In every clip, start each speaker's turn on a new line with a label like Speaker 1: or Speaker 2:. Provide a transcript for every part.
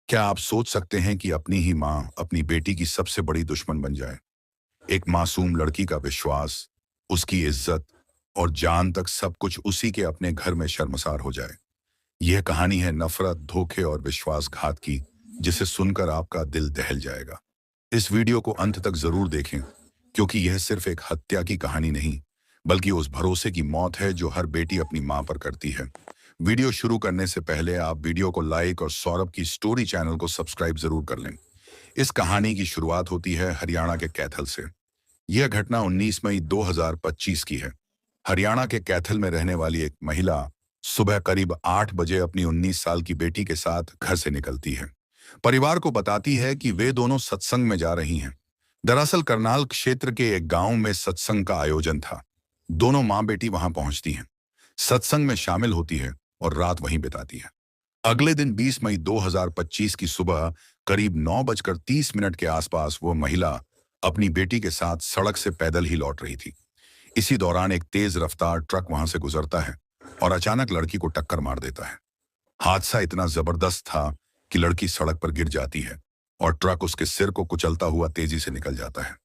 Speaker 1: क्या आप सोच सकते हैं कि अपनी ही माँ अपनी बेटी की सबसे बड़ी दुश्मन बन जाए? एक मासूम लड़की का विश्वास, उसकी इज्जत और जान तक सब कुछ उसी के अपने घर में शर्मसार हो जाए। यह कहानी है नफरत, धोखे और विश्वासघात की, जिसे सुनकर आपका दिल दहल जाएगा। इस वीडियो को अंत तक जरूर देखें, क्योंकि यह सिर्फ एक हत्या की कहानी नहीं, बल्कि उस भरोसे की मौत है जो हर बेटी अपनी माँ पर करती है। वीडियो शुरू करने से पहले आप वीडियो को लाइक और सौरभ की स्टोरी चैनल को सब्सक्राइब जरूर कर लें। इस कहानी की शुरुआत होती है हरियाणा के कैथल से। यह घटना 19 मई 2025 की है। हरियाणा के कैथल में रहने वाली एक महिला सुबह करीब 8 बजे अपनी 19 साल की बेटी के साथ घर से निकलती है। परिवार को बताती है कि वे दोनों सत्संग में जा रही हैं। दरअसल करनाल क्षेत्र के एक गांव में सत्संग का आयोजन था। दोनों माँ बेटी वहां पहुंचती हैं, सत्संग में शामिल होती है और रात वहीं बिताती है। अगले दिन 20 मई 2025 की सुबह करीब 9:30 के आसपास वो महिला अपनी बेटी के साथ सड़क से पैदल ही लौट रही थी। इसी दौरान एक तेज रफ्तार ट्रक वहां से गुजरता है और अचानक लड़की को टक्कर मार देता है। हादसा इतना जबरदस्त था कि लड़की सड़क पर गिर जाती है और ट्रक उसके सिर को कुचलता हुआ तेजी से निकल जाता है।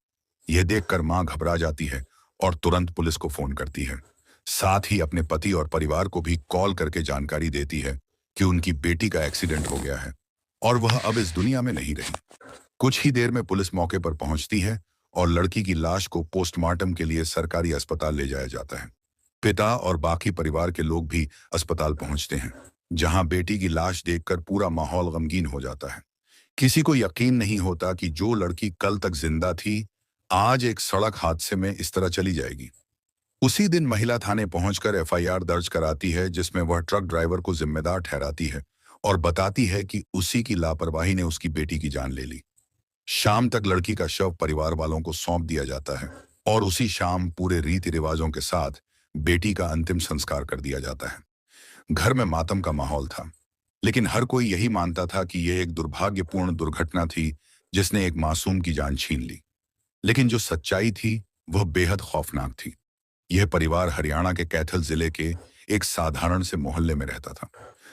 Speaker 1: यह देखकर मां घबरा जाती है और तुरंत पुलिस को फोन करती है। साथ ही अपने पति और परिवार को भी कॉल करके जानकारी देती है कि उनकी बेटी का एक्सीडेंट हो गया है और वह अब इस दुनिया में नहीं रही। कुछ ही देर में पुलिस मौके पर पहुंचती है और लड़की की लाश को पोस्टमार्टम के लिए सरकारी अस्पताल ले जाया जाता है। पिता और बाकी परिवार के लोग भी अस्पताल पहुंचते हैं, जहां बेटी की लाश देखकर पूरा माहौल गमगीन हो जाता है। किसी को यकीन नहीं होता कि जो लड़की कल तक जिंदा थी, आज एक सड़क हादसे में इस तरह चली जाएगी। उसी दिन महिला थाने पहुंचकर एफआईआर दर्ज कराती है, जिसमें वह ट्रक ड्राइवर को जिम्मेदार ठहराती है और बताती है कि उसी की लापरवाही ने उसकी बेटी की जान ले ली। शाम तक लड़की का शव परिवार वालों को सौंप दिया जाता है और उसी शाम पूरे रीति रिवाजों के साथ बेटी का अंतिम संस्कार कर दिया जाता है। घर में मातम का माहौल था, लेकिन हर कोई यही मानता था कि यह एक दुर्भाग्यपूर्ण दुर्घटना थी जिसने एक मासूम की जान छीन ली। लेकिन जो सच्चाई थी वह बेहद खौफनाक थी। यह परिवार हरियाणा के कैथल जिले के एक साधारण से मोहल्ले में रहता था।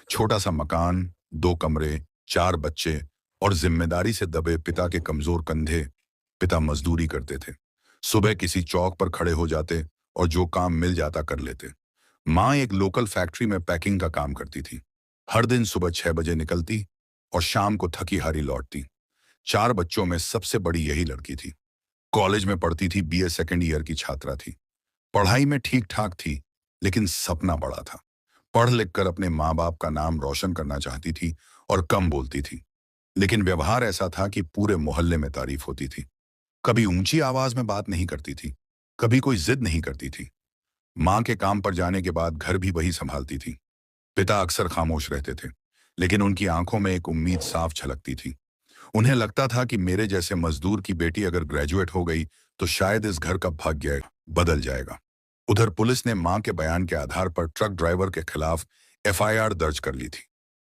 Speaker 1: छोटा सा मकान, 2 कमरे, 4 बच्चे और जिम्मेदारी से दबे पिता के कमजोर कंधे। पिता मजदूरी करते थे, सुबह किसी चौक पर खड़े हो जाते और जो काम मिल जाता कर लेते। माँ एक लोकल फैक्ट्री में पैकिंग का काम करती थी। हर दिन सुबह 6 बजे निकलती और शाम को थकी हारी लौटती। 4 बच्चों में सबसे बड़ी यही लड़की थी। कॉलेज में पढ़ती थी, बीए सेकेंड ईयर की छात्रा थी। पढ़ाई में ठीक ठाक थी, लेकिन सपना बड़ा था। पढ़ लिख कर अपने माँ बाप का नाम रोशन करना चाहती थी और कम बोलती थी, लेकिन व्यवहार ऐसा था कि पूरे मोहल्ले में तारीफ होती थी। कभी ऊंची आवाज में बात नहीं करती थी, कभी कोई जिद नहीं करती थी। माँ के काम पर जाने के बाद घर भी वही संभालती थी। पिता अक्सर खामोश रहते थे, लेकिन उनकी आंखों में एक उम्मीद साफ झलकती थी। उन्हें लगता था कि मेरे जैसे मजदूर की बेटी अगर ग्रेजुएट हो गई तो शायद इस घर का भाग्य बदल जाएगा। उधर पुलिस ने मां के बयान के आधार पर ट्रक ड्राइवर के खिलाफ एफआईआर दर्ज कर ली थी।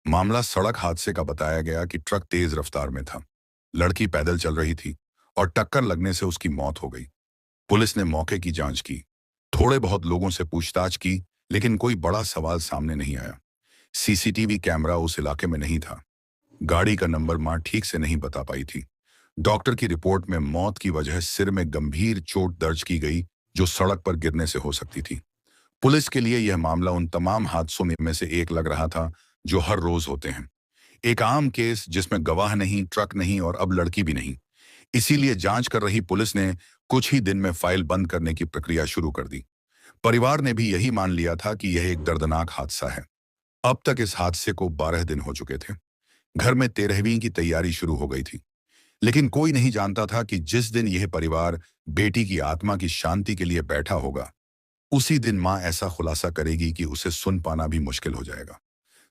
Speaker 1: मामला सड़क हादसे का बताया गया कि ट्रक तेज रफ्तार में था, लड़की पैदल चल रही थी और टक्कर लगने से उसकी मौत हो गई। पुलिस ने मौके की जांच की, थोड़े बहुत लोगों से पूछताछ की, लेकिन कोई बड़ा सवाल सामने नहीं आया। सीसीटीवी कैमरा उस इलाके में नहीं था। गाड़ी का नंबर मां ठीक से नहीं बता पाई थी। डॉक्टर की रिपोर्ट में मौत की वजह सिर में गंभीर चोट दर्ज की गई, जो सड़क पर गिरने से हो सकती थी। पुलिस के लिए यह मामला उन तमाम हादसों में से एक लग रहा था जो हर रोज होते हैं। एक आम केस जिसमें गवाह नहीं, ट्रक नहीं और अब लड़की भी नहीं। इसीलिए जांच कर रही पुलिस ने कुछ ही दिन में फाइल बंद करने की प्रक्रिया शुरू कर दी। परिवार ने भी यही मान लिया था कि यह एक दर्दनाक हादसा है। अब तक इस हादसे को 12 दिन हो चुके थे। घर में 13वीं की तैयारी शुरू हो गई थी, लेकिन कोई नहीं जानता था कि जिस दिन यह परिवार बेटी की आत्मा की शांति के लिए बैठा होगा, उसी दिन मां ऐसा खुलासा करेगी कि उसे सुन पाना भी मुश्किल हो जाएगा।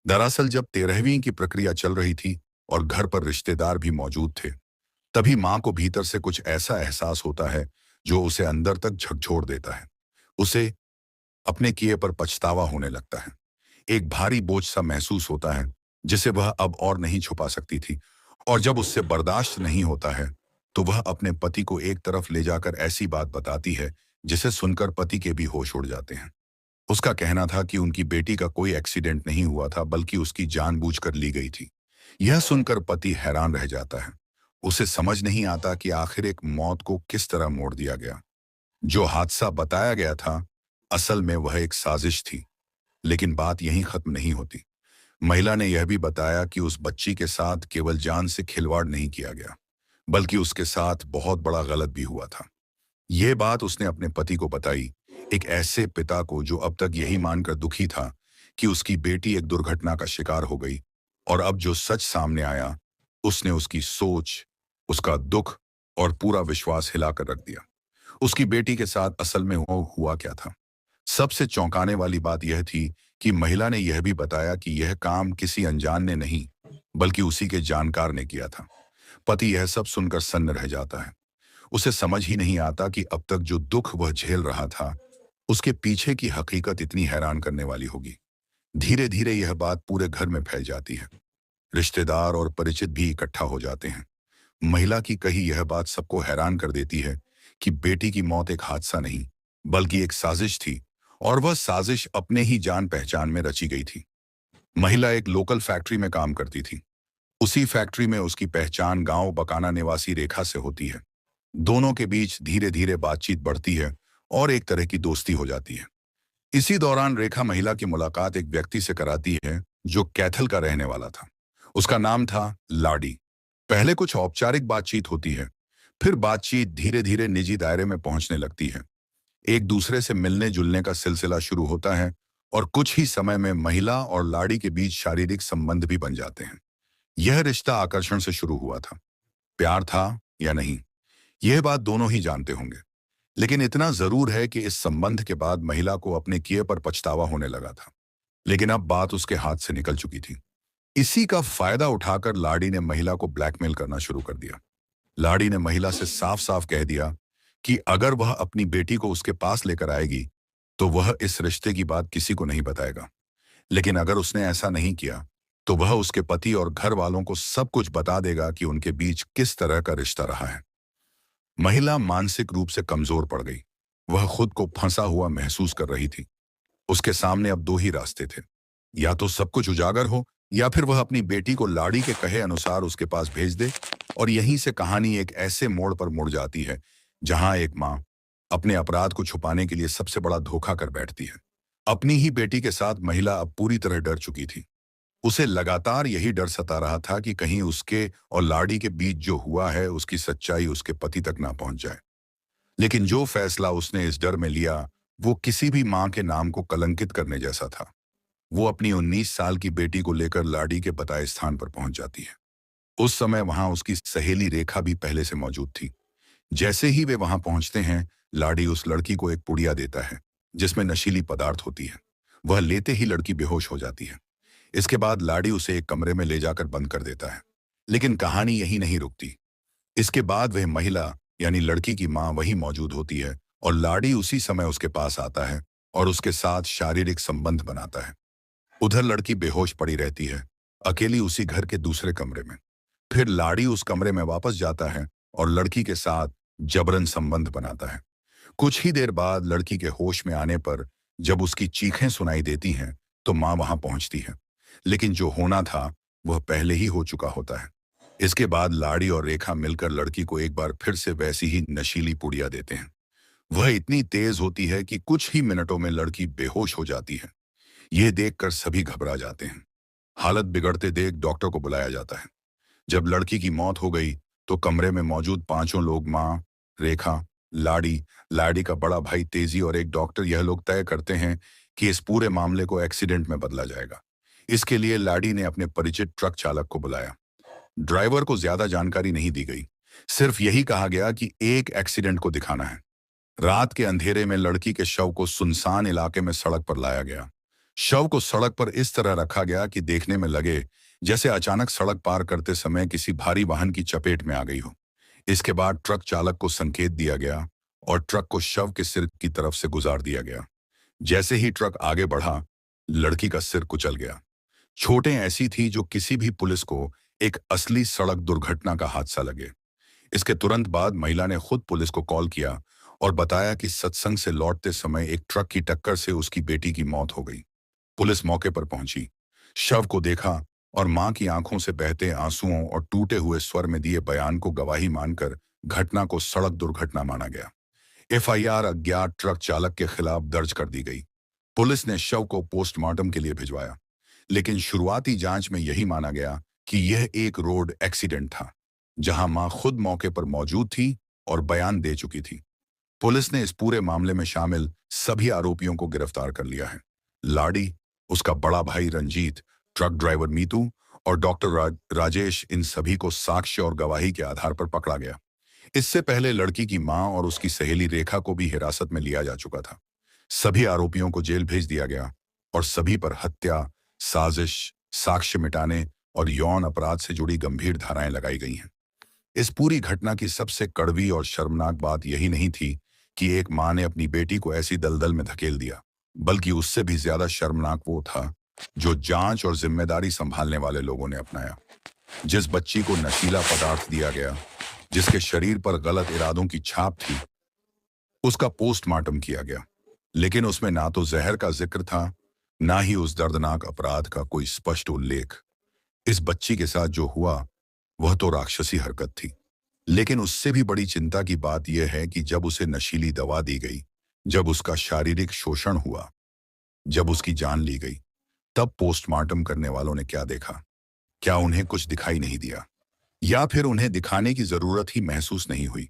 Speaker 1: दरअसल जब 13वीं की प्रक्रिया चल रही थी और घर पर रिश्तेदार भी मौजूद थे, तभी मां को भीतर से कुछ ऐसा एहसास होता है जो उसे अंदर तक झकझोर देता है। उसे अपने किए पर पछतावा होने लगता है। एक भारी बोझ सा महसूस होता है जिसे वह अब और नहीं छुपा सकती थी, और जब उससे बर्दाश्त नहीं होता है तो वह अपने पति को एक तरफ ले जाकर ऐसी बात बताती है जिसे सुनकर पति के भी होश उड़ जाते हैं। उसका कहना था कि उनकी बेटी का कोई एक्सीडेंट नहीं हुआ था, बल्कि उसकी जानबूझकर ली गई थी। यह सुनकर पति हैरान रह जाता है। उसे समझ नहीं आता कि आखिर एक मौत को किस तरह मोड़ दिया गया। जो हादसा बताया गया था, असल में वह एक साजिश थी। लेकिन बात यहीं खत्म नहीं होती। महिला ने यह भी बताया कि उस बच्ची के साथ केवल जान से खिलवाड़ नहीं किया गया, बल्कि उसके साथ बहुत बड़ा गलत भी हुआ था। यह बात उसने अपने पति को बताई, एक ऐसे पिता को जो अब तक यही मानकर दुखी था कि उसकी बेटी एक दुर्घटना का शिकार हो गई। और अब जो सच सामने आया, उसने उसकी सोच, उसका दुख और पूरा विश्वास हिलाकर रख दिया। उसकी बेटी के साथ असल में हुआ क्या था? सबसे चौंकाने वाली बात यह थी कि महिला ने यह भी बताया कि यह काम किसी अनजान ने नहीं, बल्कि उसी के जानकार ने किया था। पति यह सब सुनकर सन्न रह जाता है। उसे समझ ही नहीं आता कि अब तक जो दुख वह झेल रहा था, उसके पीछे की हकीकत इतनी हैरान करने वाली होगी। धीरे धीरे यह बात पूरे घर में फैल जाती है। रिश्तेदार और परिचित भी इकट्ठा हो जाते हैं। महिला की कही यह बात सबको हैरान कर देती है कि बेटी की मौत एक हादसा नहीं, बल्कि एक साजिश थी, और वह साजिश अपने ही जान पहचान में रची गई थी। महिला एक लोकल फैक्ट्री में काम करती थी। उसी फैक्ट्री में उसकी पहचान गांव बकाना निवासी रेखा से होती है। दोनों के बीच धीरे धीरे बातचीत बढ़ती है और एक तरह की दोस्ती हो जाती है। इसी दौरान रेखा महिला की मुलाकात एक व्यक्ति से कराती है जो कैथल का रहने वाला था। उसका नाम था लाडी। पहले कुछ औपचारिक बातचीत होती है, फिर बातचीत धीरे धीरे निजी दायरे में पहुंचने लगती है। एक दूसरे से मिलने जुलने का सिलसिला शुरू होता है और कुछ ही समय में महिला और लाड़ी के बीच शारीरिक संबंध भी बन जाते हैं। यह रिश्ता आकर्षण से शुरू हुआ था। प्यार था या नहीं, यह बात दोनों ही जानते होंगे। लेकिन इतना जरूर है कि इस संबंध के बाद महिला को अपने किए पर पछतावा होने लगा था। लेकिन अब बात उसके हाथ से निकल चुकी थी। इसी का फायदा उठाकर लाड़ी ने महिला को ब्लैकमेल करना शुरू कर दिया। लाड़ी ने महिला से साफ साफ कह दिया कि अगर वह अपनी बेटी को उसके पास लेकर आएगी, तो वह इस रिश्ते की बात किसी को नहीं बताएगा। लेकिन अगर उसने ऐसा नहीं किया, तो वह उसके पति और घर वालों को सब कुछ बता देगा कि उनके बीच किस तरह का रिश्ता रहा है। महिला मानसिक रूप से कमजोर पड़ गई। वह खुद को फंसा हुआ महसूस कर रही थी। उसके सामने अब दो ही रास्ते थे, या तो सब कुछ उजागर हो, या फिर वह अपनी बेटी को लाड़ी के कहे अनुसार उसके पास भेज दे। और यहीं से कहानी एक ऐसे मोड़ पर मुड़ जाती है जहां एक मां अपने अपराध को छुपाने के लिए सबसे बड़ा धोखा कर बैठती है। अपनी ही बेटी के साथ महिला अब पूरी तरह डर चुकी थी। उसे लगातार यही डर सता रहा था कि कहीं उसके और लाड़ी के बीच जो हुआ है उसकी सच्चाई उसके पति तक ना पहुंच जाए। लेकिन जो फैसला उसने इस डर में लिया, वो किसी भी मां के नाम को कलंकित करने जैसा था। वो अपनी 19 साल की बेटी को लेकर लाड़ी के बताए स्थान पर पहुंच जाती है। उस समय वहां उसकी सहेली रेखा भी पहले से मौजूद थी। जैसे ही वे वहां पहुंचते हैं, लाड़ी उस लड़की को एक पुड़िया देता है जिसमें नशीली पदार्थ होती है। वह लेते ही लड़की बेहोश हो जाती है। इसके बाद लाड़ी उसे एक कमरे में ले जाकर बंद कर देता है। लेकिन कहानी यही नहीं रुकती। इसके बाद वह महिला यानी लड़की की मां वहीं मौजूद होती है और लाड़ी उसी समय उसके पास आता है और उसके साथ शारीरिक संबंध बनाता है। उधर लड़की बेहोश पड़ी रहती है, अकेली उसी घर के दूसरे कमरे में। फिर लाड़ी उस कमरे में वापस जाता है और लड़की के साथ जबरन संबंध बनाता है। कुछ ही देर बाद लड़की के होश में आने पर जब उसकी चीखें सुनाई देती हैं, तो मां वहां पहुंचती है। लेकिन जो होना था वह पहले ही हो चुका होता है। इसके बाद लाड़ी और रेखा मिलकर लड़की को एक बार फिर से वैसी ही नशीली पुड़िया देते हैं। वह इतनी तेज होती है कि कुछ ही मिनटों में लड़की बेहोश हो जाती है। यह देखकर सभी घबरा जाते हैं। हालत बिगड़ते देख डॉक्टर को बुलाया जाता है। जब लड़की की मौत हो गई, तो कमरे में मौजूद पांचों लोग, मां, रेखा, लाड़ी, लाड़ी का बड़ा भाई तेजी और एक डॉक्टर, यह लोग तय करते हैं कि इस पूरे मामले को एक्सीडेंट में बदला जाएगा। इसके लिए लाड़ी ने अपने परिचित ट्रक चालक को बुलाया। ड्राइवर को ज्यादा जानकारी नहीं दी गई। सिर्फ यही कहा गया कि एक एक्सीडेंट को दिखाना है। रात के अंधेरे में लड़की के शव को सुनसान इलाके में सड़क पर लाया गया। शव को सड़क पर इस तरह रखा गया कि देखने में लगे जैसे अचानक सड़क पार करते समय किसी भारी वाहन की चपेट में आ गई हो। इसके बाद ट्रक चालक को संकेत दिया गया और ट्रक को शव के सिर की तरफ से गुजार दिया गया। जैसे ही ट्रक आगे बढ़ा, लड़की का सिर कुचल गया। चोटें ऐसी थी जो किसी भी पुलिस को एक असली सड़क दुर्घटना का हादसा लगे। इसके तुरंत बाद महिला ने खुद पुलिस को कॉल किया और बताया कि सत्संग से लौटते समय एक ट्रक की टक्कर से उसकी बेटी की मौत हो गई। पुलिस मौके पर पहुंची, शव को देखा और मां की आंखों से बहते आंसुओं और टूटे हुए स्वर में दिए बयान को गवाही मानकर घटना को सड़क दुर्घटना माना गया। एफआईआर अज्ञात ट्रक चालक के खिलाफ दर्ज कर दी गई। पुलिस ने शव को पोस्टमार्टम के लिए भिजवाया, लेकिन शुरुआती जांच में यही माना गया कि यह एक रोड एक्सीडेंट था, जहां मां खुद मौके पर मौजूद थी और बयान दे चुकी थी। पुलिस ने इस पूरे मामले में शामिल सभी आरोपियों को गिरफ्तार कर लिया है। लाडी, उसका बड़ा भाई रंजीत, ट्रक ड्राइवर मीतू और डॉक्टर राजेश, इन सभी को साक्ष्य और गवाही के आधार पर पकड़ा गया। इससे पहले लड़की की मां और उसकी सहेली रेखा को भी हिरासत में लिया जा चुका था। सभी आरोपियों को जेल भेज दिया गया और सभी पर हत्या, साजिश, साक्ष्य मिटाने और यौन अपराध से जुड़ी गंभीर धाराएं लगाई गई हैं। इस पूरी घटना की सबसे कड़वी और शर्मनाक बात यही नहीं थी कि एक मां ने अपनी बेटी को ऐसी दलदल में धकेल दिया, बल्कि उससे भी ज्यादा शर्मनाक वो था जो जांच और जिम्मेदारी संभालने वाले लोगों ने अपनाया। जिस बच्ची को नशीला पदार्थ दिया गया, जिसके शरीर पर गलत इरादों की छाप थी, उसका पोस्टमार्टम किया गया, लेकिन उसमें ना तो जहर का जिक्र था, ना ही उस दर्दनाक अपराध का कोई स्पष्ट उल्लेख। इस बच्ची के साथ जो हुआ वह तो राक्षसी हरकत थी, लेकिन उससे भी बड़ी चिंता की बात यह है कि जब उसे नशीली दवा दी गई, जब उसका शारीरिक शोषण हुआ, जब उसकी जान ली गई, तब पोस्टमार्टम करने वालों ने क्या देखा? क्या उन्हें कुछ दिखाई नहीं दिया, या फिर उन्हें दिखाने की जरूरत ही महसूस नहीं हुई?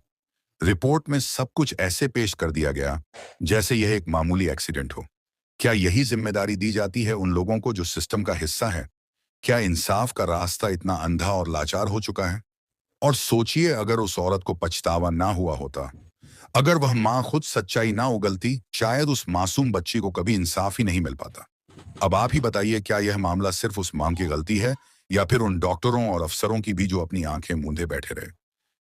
Speaker 1: रिपोर्ट में सब कुछ ऐसे पेश कर दिया गया जैसे यह एक मामूली एक्सीडेंट हो। क्या यही जिम्मेदारी दी जाती है उन लोगों को जो सिस्टम का हिस्सा है? क्या इंसाफ का रास्ता इतना अंधा और लाचार हो चुका है? और सोचिए, अगर उस औरत को पछतावा ना हुआ होता, अगर वह मां खुद सच्चाई ना उगलती, शायद उस मासूम बच्ची को कभी इंसाफ ही नहीं मिल पाता। अब आप ही बताइए, क्या यह मामला सिर्फ उस मां की गलती है, या फिर उन डॉक्टरों और अफसरों की भी जो अपनी आंखें मूंदे बैठे रहे?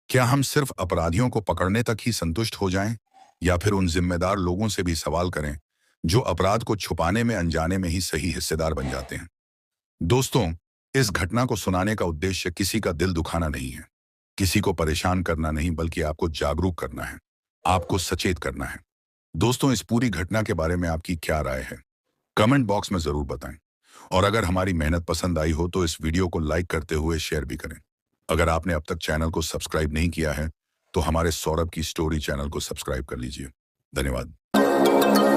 Speaker 1: क्या हम सिर्फ अपराधियों को पकड़ने तक ही संतुष्ट हो जाएं, या फिर उन जिम्मेदार लोगों से भी सवाल करें जो अपराध को छुपाने में अनजाने में ही सही हिस्सेदार बन जाते हैं? दोस्तों, इस घटना को सुनाने का उद्देश्य किसी का दिल दुखाना नहीं है, किसी को परेशान करना नहीं, बल्कि आपको जागरूक करना है, आपको सचेत करना है। दोस्तों, इस पूरी घटना के बारे में आपकी क्या राय है? कमेंट बॉक्स में जरूर बताएं। और अगर हमारी मेहनत पसंद आई हो तो इस वीडियो को लाइक करते हुए शेयर भी करें। अगर आपने अब तक चैनल को सब्सक्राइब नहीं किया है तो हमारे सौरभ की स्टोरी चैनल को सब्सक्राइब कर लीजिए। धन्यवाद।